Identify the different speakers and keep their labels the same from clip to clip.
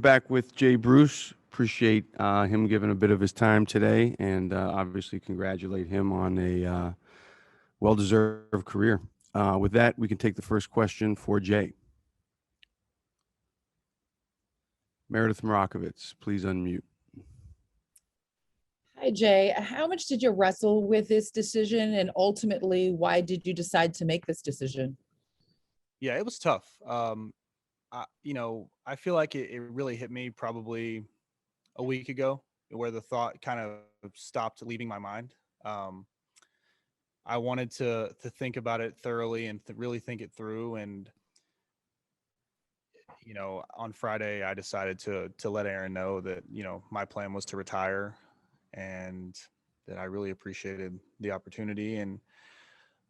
Speaker 1: Back with Jay Bruce. Appreciate him giving a bit of his time today, and obviously congratulate him on a well-deserved career. With that, we can take the first question for Jay. Meredith Marakovitz, please unmute.
Speaker 2: Hi, Jay. How much did you wrestle with this decision, and ultimately, why did you decide to make this decision?
Speaker 3: Yeah, it was tough. I feel like it really hit me probably a week ago, where the thought kind of stopped leaving my mind. I wanted to think about it thoroughly and really think it through. And on Friday, I decided to let Aaron know that my plan was to retire, and that I really appreciated the opportunity. And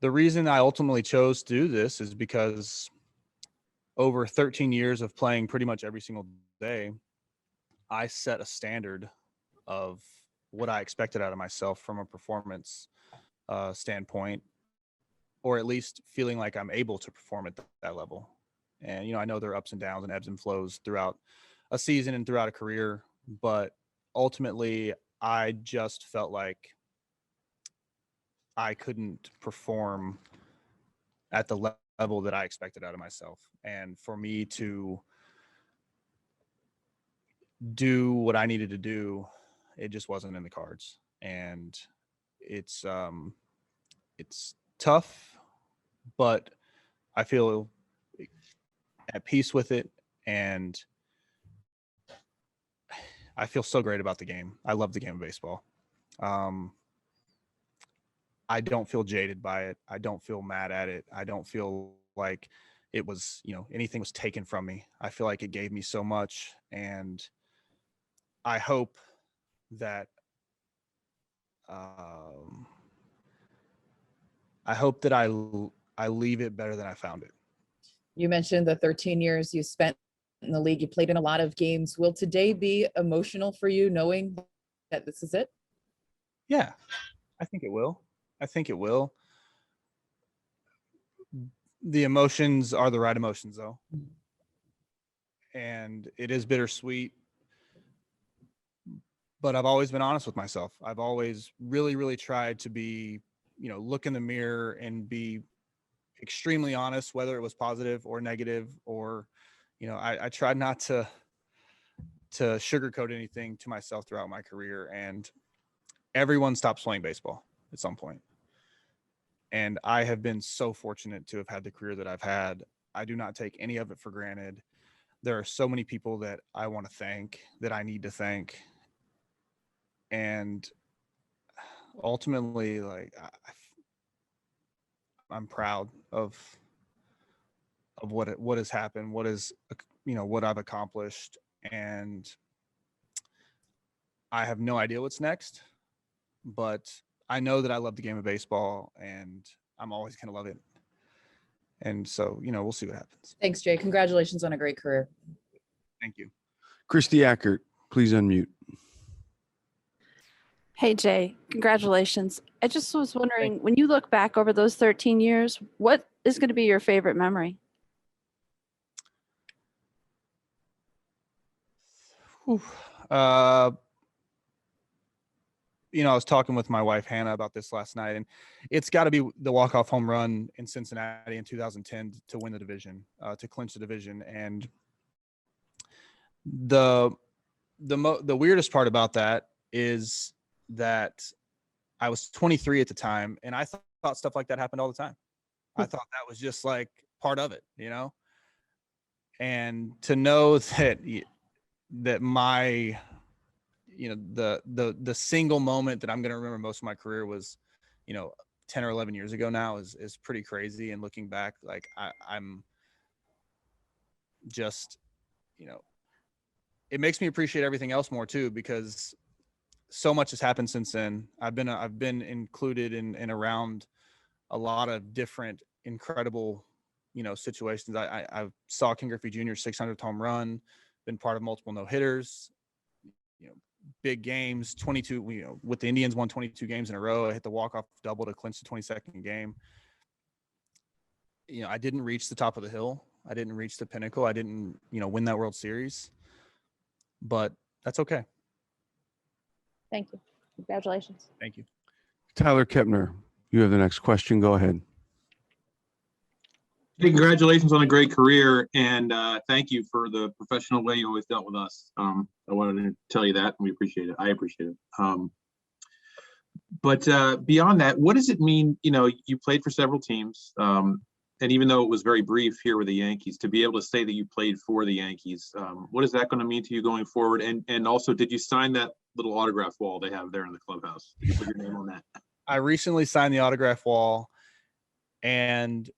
Speaker 3: the reason I ultimately chose to do this is because over 13 years of playing pretty much every single day, I set a standard of what I expected out of myself from a performance standpoint, or at least feeling like I'm able to perform at that level. And, I know there are ups and downs and ebbs and flows throughout a season and throughout a career, but ultimately I just felt like I couldn't perform at the level that I expected out of myself. And for me to do what I needed to do, it just wasn't in the cards. And it's tough, but I feel at peace with it. And I feel so great about the game. I love the game of baseball. I don't feel jaded by it. I don't feel mad at it. I don't feel like it was, anything was taken from me. I feel like it gave me so much. And I hope that I leave it better than I found it.
Speaker 2: You mentioned the 13 years you spent in the league. You played in a lot of games. Will today be emotional for you knowing that this is it?
Speaker 3: Yeah, I think it will. The emotions are the right emotions, though. And it is bittersweet. But I've always been honest with myself. I've always really, really tried to be, look in the mirror and be extremely honest, whether it was positive or negative, or, I tried not to sugarcoat anything to myself throughout my career. And everyone stops playing baseball at some point. And I have been so fortunate to have had the career that I've had. I do not take any of it for granted. There are so many people that I want to thank, that I need to thank. And ultimately, like, I'm proud of what has happened, what I've accomplished. And I have no idea what's next, but I know that I love the game of baseball, and I'm always going to love it. And so, we'll see what happens.
Speaker 2: Thanks, Jay. Congratulations on a great career.
Speaker 3: Thank you.
Speaker 1: Christy Ackert, please unmute.
Speaker 4: Hey, Jay, congratulations. I just was wondering, when you look back over those 13 years, what is going to be your favorite memory?
Speaker 3: I was talking with my wife, Hannah, about this last night, and it's got to be the walk-off home run in Cincinnati in 2010 to win the division, to clinch the division. And the weirdest part about that is that I was 23 at the time, and I thought stuff like that happened all the time. I thought that was just like part of it, and to know that my, the single moment that I'm going to remember most of my career was, 10 or 11 years ago now is pretty crazy. And looking back, like I'm just, it makes me appreciate everything else more too, because so much has happened since then. I've been included in and around a lot of different incredible, situations. I saw Ken Griffey Jr.'s 600th home run, been part of multiple no-hitters, big games, 22, with the Indians won 22 games in a row. I hit the walk-off double to clinch the 22nd game. I didn't reach the top of the hill. I didn't reach the pinnacle. I didn't, win that World Series. but that's okay.
Speaker 4: Thank you. Congratulations.
Speaker 3: Thank you.
Speaker 1: Tyler Kepner, you have the next question. Go ahead.
Speaker 5: Hey, congratulations on a great career, and thank you for the professional way you always dealt with us. I wanted to tell you that, and we appreciate it. I appreciate it. But beyond that, what does it mean? You know, you played for several teams, and even though it was very brief here with the Yankees, to be able to say that you played for the Yankees, what is that going to mean to you going forward? And also, did you sign that little autograph wall they have there in the clubhouse? Did you put your name on that?
Speaker 3: I recently signed the autograph wall, and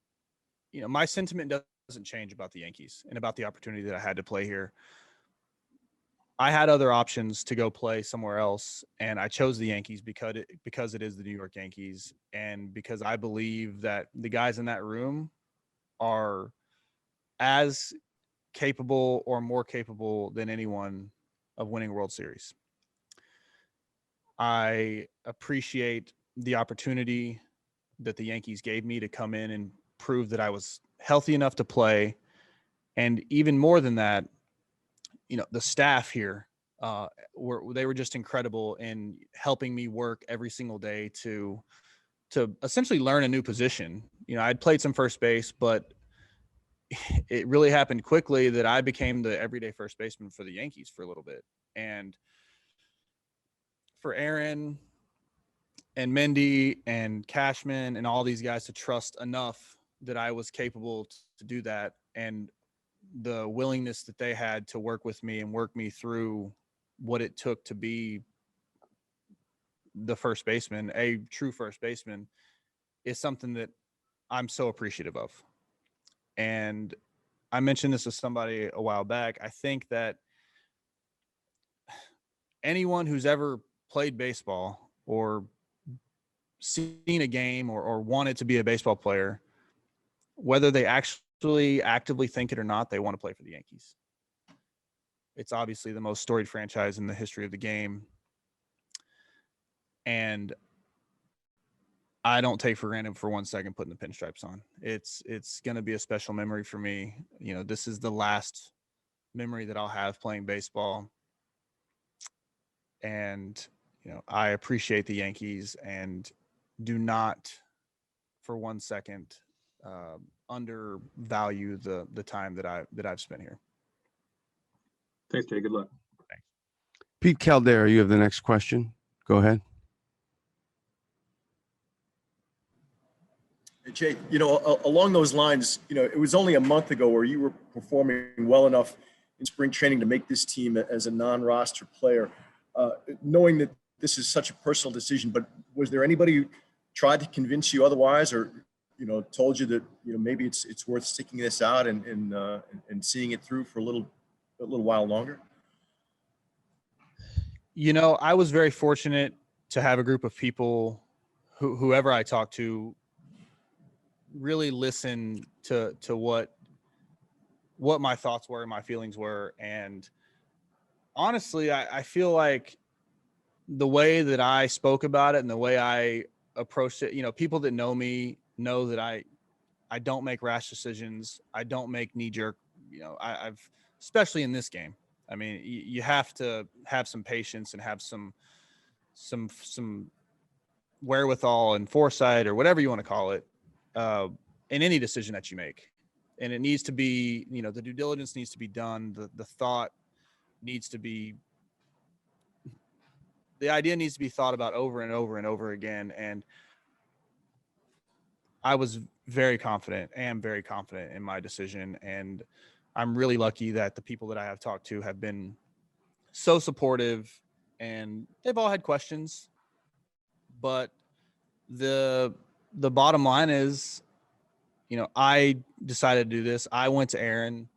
Speaker 3: you know, my sentiment doesn't change about the Yankees and about the opportunity that I had to play here. I had other options to go play somewhere else, and I chose the Yankees because it is the New York Yankees, and because I believe that the guys in that room are as capable or more capable than anyone of winning World Series. I appreciate the opportunity that the Yankees gave me to come in and prove that I was healthy enough to play. And even more than that, you know, the staff here, they were just incredible in helping me work every single day to essentially learn a new position. You know, I'd played some first base, but it really happened quickly that I became the everyday first baseman for the Yankees for a little bit. And for Aaron and Mendy and Cashman and all these guys to trust enough that I was capable to do that, and the willingness that they had to work with me and work me through what it took to be the first baseman, a true first baseman, is something that I'm so appreciative of. And I mentioned this to somebody a while back. I think that anyone who's ever played baseball or seen a game or wanted to be a baseball player, whether they actually actively think it or not, they want to play for the Yankees. It's obviously the most storied franchise in the history of the game. And I don't take for granted for 1 second putting the pinstripes on. It's going to be a special memory for me. You know, this is the last memory that I'll have playing baseball. And, you know, I appreciate the Yankees and do not for 1 second undervalue the time that I've spent here.
Speaker 5: Thanks, Jay. Good luck.
Speaker 1: Pete Caldera, you have the next question. Go ahead.
Speaker 6: Jay, you know, along those lines, you know, it was only a month ago where you were performing well enough in spring training to make this team as a non-roster player. Knowing that this is such a personal decision, but was there anybody who tried to convince you otherwise, or, you know, told you that, you know, maybe it's worth sticking this out and seeing it through for a little while longer? You
Speaker 3: know, I was very fortunate to have a group of people whoever I talked to really listen to what my thoughts were and my feelings were. And honestly, I feel like the way that I spoke about it and the way I approached it, you know, people that know me know that I don't make rash decisions. I don't make knee jerk, you know, I've, especially in this game. I mean, you have to have some patience and have some wherewithal and foresight, or whatever you want to call it, in any decision that you make. And it needs to be, you know, the due diligence needs to be done. The thought needs to be, the idea needs to be thought about over and over and over again. And I was very confident in my decision. And I'm really lucky that the people that I have talked to have been so supportive, and they've all had questions, but the bottom line is, you know, I decided to do this. I went to Aaron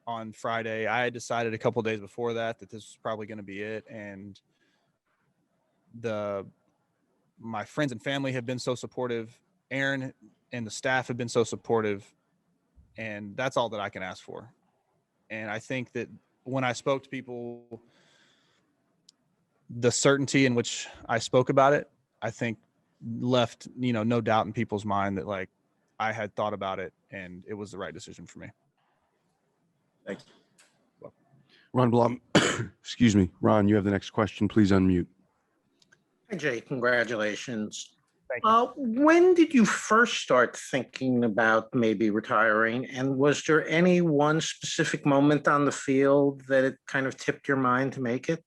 Speaker 3: on Friday. I had decided a couple of days before that this was probably going to be it. And my friends and family have been so supportive. Aaron and the staff have been so supportive, and that's all that I can ask for. And I think that when I spoke to people, the certainty in which I spoke about it, I think left, you know, no doubt in people's mind that, like, I had thought about it and it was the right decision for me.
Speaker 6: Thank you.
Speaker 1: Ron Blum, excuse me. Ron, you have the next question. Please unmute.
Speaker 7: Hi, Jay. Congratulations.
Speaker 3: Thank you.
Speaker 7: When did you first start thinking about maybe retiring? And was there any one specific moment on the field that it kind of tipped your mind to make it?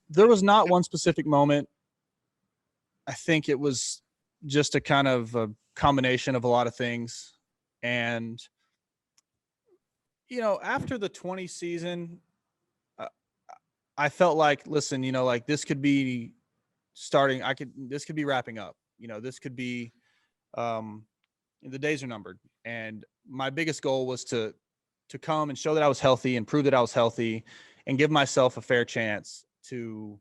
Speaker 3: There was not one specific moment. I think it was just a kind of a combination of a lot of things. And, after the 20 season, I felt like, listen, like this could be starting. This could be wrapping up. This could be, the days are numbered. And my biggest goal was to come and show that I was healthy and prove that I was healthy and give myself a fair chance to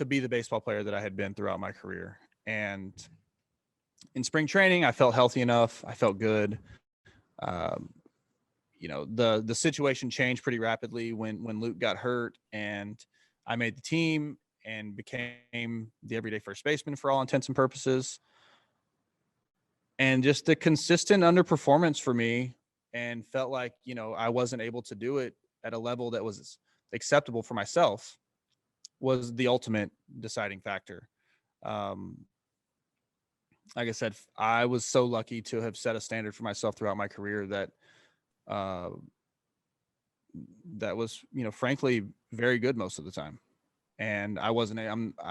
Speaker 3: be the baseball player that I had been throughout my career. And in spring training, I felt healthy enough. I felt good. The situation changed pretty rapidly when Luke got hurt and I made the team and became the everyday first baseman for all intents and purposes. And just the consistent underperformance for me, and felt like, I wasn't able to do it at a level that was acceptable for myself, was the ultimate deciding factor. Like I said, I was so lucky to have set a standard for myself throughout my career that was, frankly, very good most of the time. And I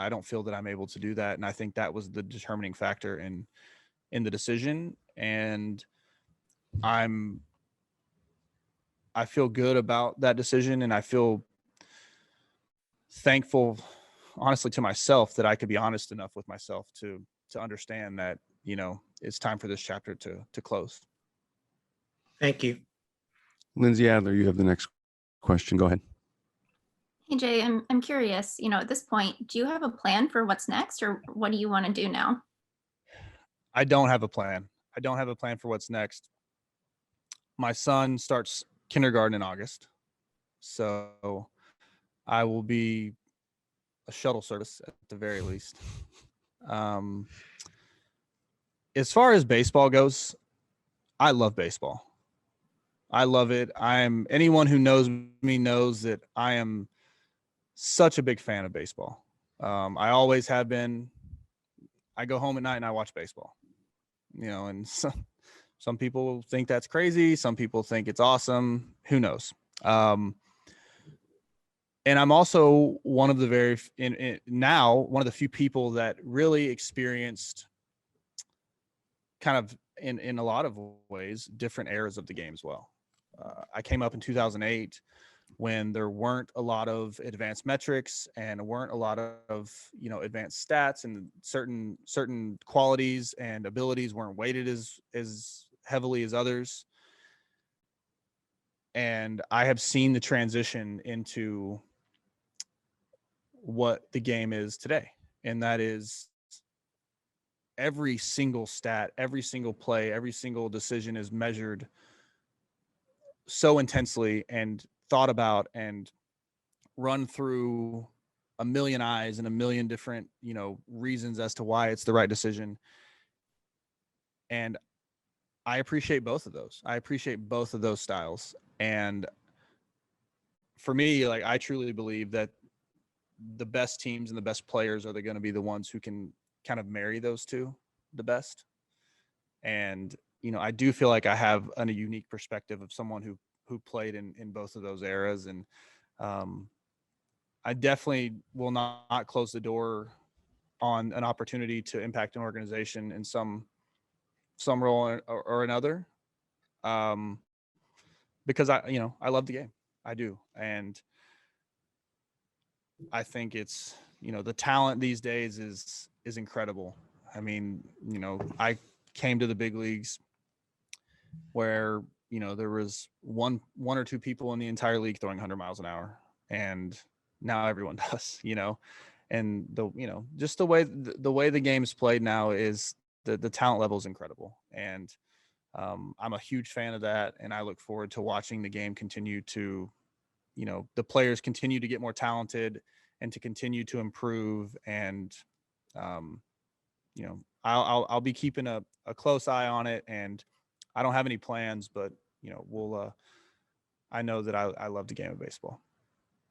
Speaker 3: don't feel that I'm able to do that. And I think that was the determining factor in the decision. And I feel good about that decision, and I feel thankful, honestly, to myself that I could be honest enough with myself to understand that, it's time for this chapter to close.
Speaker 7: Thank you.
Speaker 1: Lindsay Adler, you have the next question. Go ahead.
Speaker 8: Hey Jay, I'm curious, at this point, do you have a plan for what's next, or what do you want to do now?
Speaker 3: I don't have a plan. I don't have a plan for what's next. My son starts kindergarten in August, so I will be a shuttle service at the very least. As far as baseball goes, I love baseball. I love it. Anyone who knows me knows that I am such a big fan of baseball. I always have been. I go home at night and I watch baseball, and some people think that's crazy. Some people think it's awesome. Who knows? And I'm also one of the one of the few people that really experienced kind of in a lot of ways different eras of the game as well. I came up in 2008 when there weren't a lot of advanced metrics and weren't a lot of advanced stats, and certain qualities and abilities weren't weighted as heavily as others. And I have seen the transition into what the game is today, and that is every single stat, every single play, every single decision is measured so intensely and thought about and run through a million eyes and a million different, reasons as to why it's the right decision. And I appreciate both of those. I appreciate both of those styles. And for me, like, I truly believe that the best teams and the best players are going to be the ones who can kind of marry those two the best. And, I do feel like I have a unique perspective of someone who played in both of those eras. And I definitely will not close the door on an opportunity to impact an organization in some role or another. Because I love the game. I do. And I think it's, the talent these days is incredible. I mean, I came to the big leagues where, there was one or two people in the entire league throwing 100 miles an hour, and now everyone does, and just the way the game is played now is the talent level is incredible. And I'm a huge fan of that. And I look forward to watching the game continue to, the players continue to get more talented and to continue to improve. And, I'll be keeping a close eye on it, and I don't have any plans, but, I know that I love the game of baseball.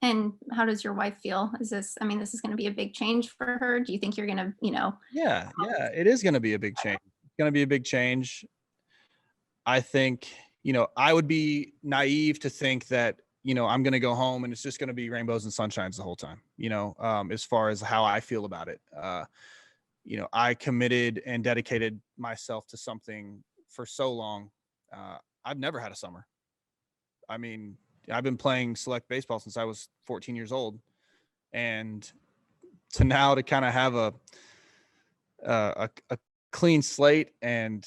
Speaker 8: And how does your wife feel? Is this, I mean, this is going to be a big change for her. Do you think you're going to,
Speaker 3: Yeah, it is going to be a big change. It's going to be a big change. I think, I would be naive to think that, I'm going to go home and it's just going to be rainbows and sunshines the whole time, as far as how I feel about it. I committed and dedicated myself to something for so long. I've never had a summer. I mean, I've been playing select baseball since I was 14 years old, and to now to kind of have a clean slate and,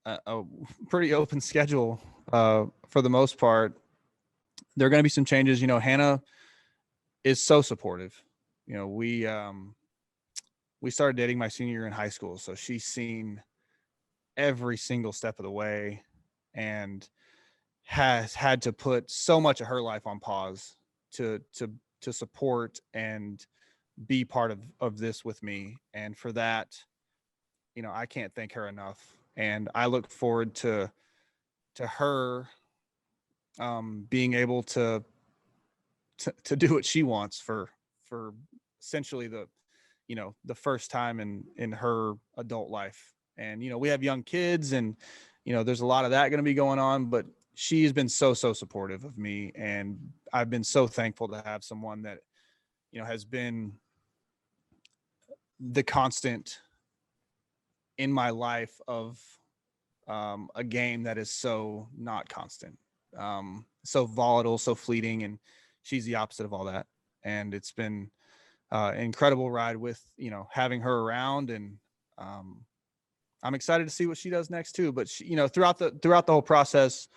Speaker 3: a pretty open schedule for the most part. There are going to be some changes. Hannah is so supportive. We started dating my senior year in high school, so she's seen every single step of the way and has had to put so much of her life on pause to support and be part of this with me. And for that, I can't thank her enough. And I look forward to her being able to do what she wants for essentially the first time in her adult life. And we have young kids, and there's a lot of that going to be going on, but she's been so supportive of me, and I've been so thankful to have someone that has been the constant in my life of a game that is so not constant, so volatile, so fleeting, and she's the opposite of all that. And it's been an incredible ride with having her around, and I'm excited to see what she does next too. But she, throughout the whole process,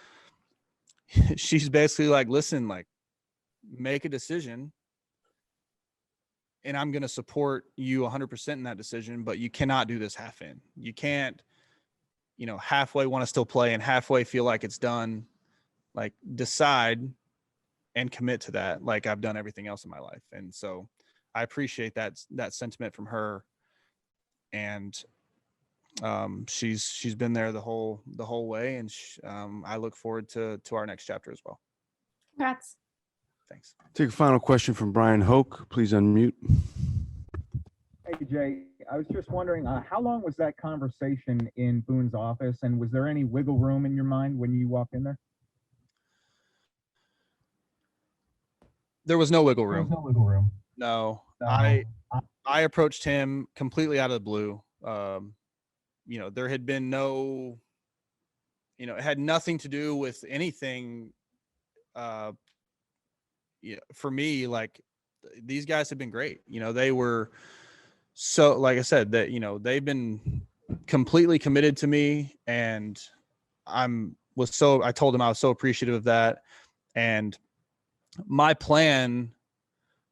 Speaker 3: she's basically like, listen, like, make a decision, and I'm going to support you 100% in that decision, but you cannot do this half in. You can't, halfway want to still play and halfway feel like it's done. Like, decide and commit to that, like I've done everything else in my life. And so I appreciate that sentiment from her. And she's been there the whole way, and I look forward to our next chapter as well.
Speaker 8: congrats.
Speaker 3: Thanks.
Speaker 1: Take a final question from Brian Hoke. Please unmute.
Speaker 9: Hey, Jay, I was just wondering, how long was that conversation in Boone's office, and was there any wiggle room in your mind when you walked in there?
Speaker 3: There was no wiggle room.
Speaker 9: No.
Speaker 3: I approached him completely out of the blue. There had been no, it had nothing to do with anything. For me, like, these guys have been great. They were so, like I said, that, they've been completely committed to me, and I told him I was so appreciative of that. And my plan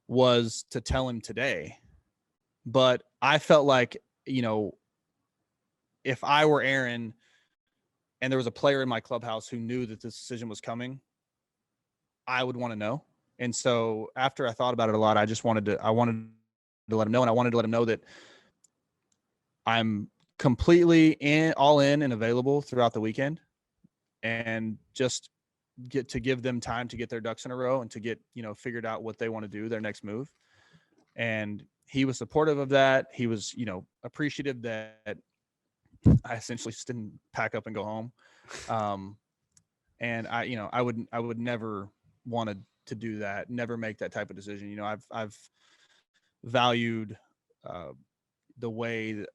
Speaker 3: was to tell him today, but I felt like, if I were Aaron and there was a player in my clubhouse who knew that this decision was coming, I would want to know. And so after I thought about it a lot, I wanted to let him know. And I wanted to let him know that I'm completely all in and available throughout the weekend, and just give them time to get their ducks in a row and to get, figured out what they want to do, their next move. And he was supportive of that. He was, appreciative that I essentially just didn't pack up and go home. And I would never wanted to do that, never make that type of decision. I've valued the way that,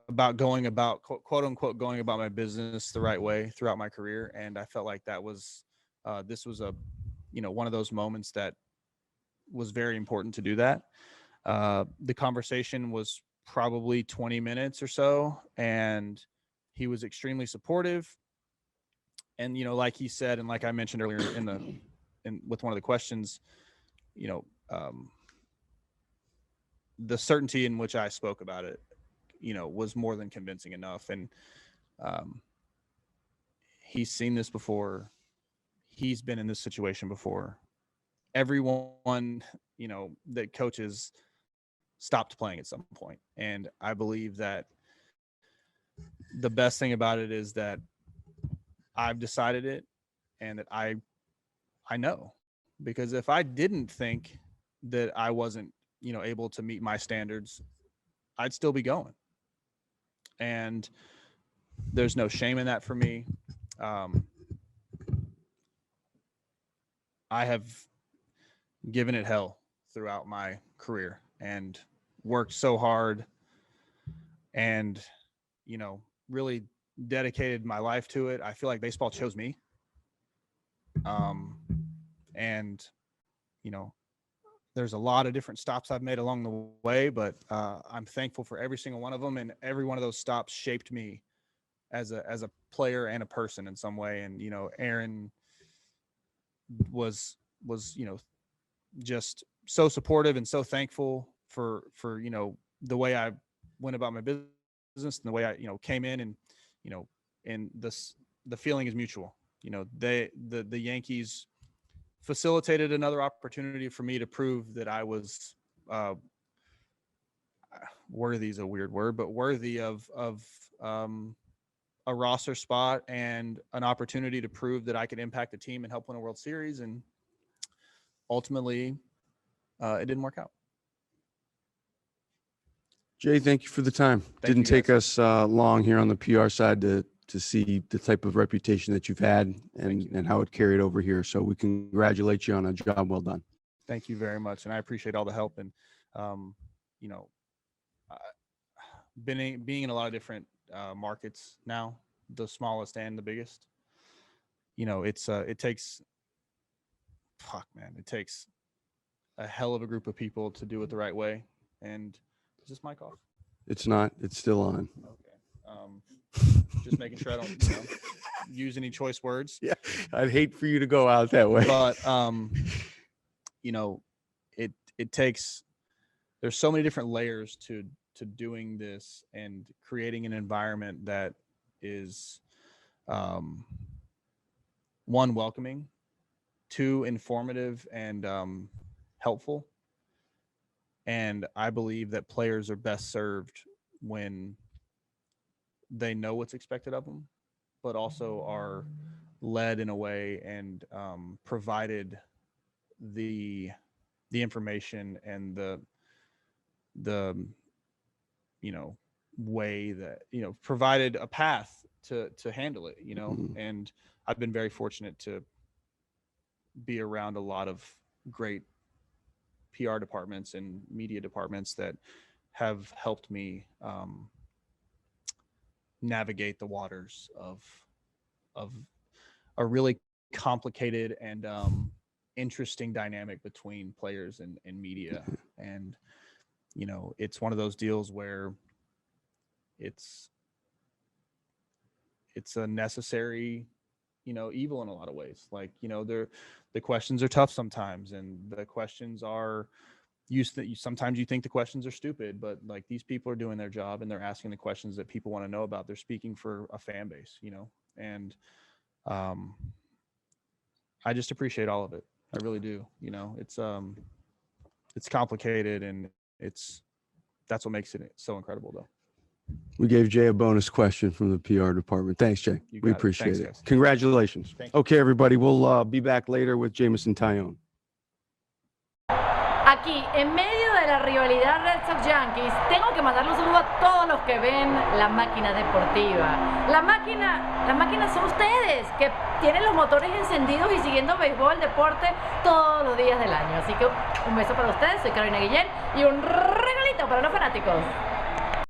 Speaker 3: about going about, quote unquote, going about my business the right way throughout my career. And I felt like that was, this was one of those moments that was very important to do that. The conversation was probably 20 minutes or so, and he was extremely supportive. And, like he said, and like I mentioned earlier with one of the questions, the certainty in which I spoke about it, was more than convincing enough. And he's seen this before. He's been in this situation before. Everyone, that coaches stopped playing at some point. And I believe that the best thing about it is that I've decided it, and that I know, because if I didn't think that I wasn't, able to meet my standards, I'd still be going. And there's no shame in that for me. I have given it hell throughout my career and worked so hard and, really dedicated my life to it. I feel like baseball chose me. And, there's a lot of different stops I've made along the way, but I'm thankful for every single one of them. And every one of those stops shaped me as a player and a person in some way. And, Aaron was, just so supportive and so thankful for, the way I went about my business and the way I, came in, and, and the feeling is mutual. The Yankees facilitated another opportunity for me to prove that I was worthy is a weird word, but worthy of a roster spot and an opportunity to prove that I could impact the team and help win a World Series. And ultimately, it didn't work out.
Speaker 1: Jay, thank you for the time. Didn't take us long here on the PR side to see the type of reputation that you've had and how it carried over here. So we congratulate you on a job well done.
Speaker 3: Thank you very much. And I appreciate all the help. And, being in a lot of different markets now, the smallest and the biggest, it takes a hell of a group of people to do it the right way. And is this mic off?
Speaker 1: It's not. It's still on.
Speaker 3: Okay. Just making sure I don't use any choice words.
Speaker 1: Yeah, I'd hate for you to go out that way.
Speaker 3: But it takes. There's so many different layers to doing this and creating an environment that is, one, welcoming, two, informative and helpful. And I believe that players are best served when they know what's expected of them, but also are led in a way and provided the information and the way that, provided a path to handle it, and I've been very fortunate to be around a lot of great PR departments and media departments that have helped me navigate the waters of a really complicated and interesting dynamic between players and media. And, it's one of those deals where it's a necessary, evil in a lot of ways. Like, the questions are tough sometimes, and the questions are sometimes you think the questions are stupid, but like, these people are doing their job and they're asking the questions that people want to know about. They're speaking for a fan base, and I just appreciate all of it. I really do. It's complicated, and that's what makes it so incredible, though.
Speaker 1: We gave Jay a bonus question from the PR department. Thanks, Jay. We appreciate it.
Speaker 3: Guys.
Speaker 1: Congratulations. Okay, everybody. We'll be back later with Jameson Tyone.
Speaker 10: Aquí, en medio de la rivalidad Red Sox-Yankees, tengo que mandarle un saludo a todos los que ven la máquina deportiva. La máquina son ustedes, que tienen los motores encendidos y siguiendo béisbol, deporte, todos los días del año. Así que un beso para ustedes, soy Carolina Guillén, y un regalito para los fanáticos.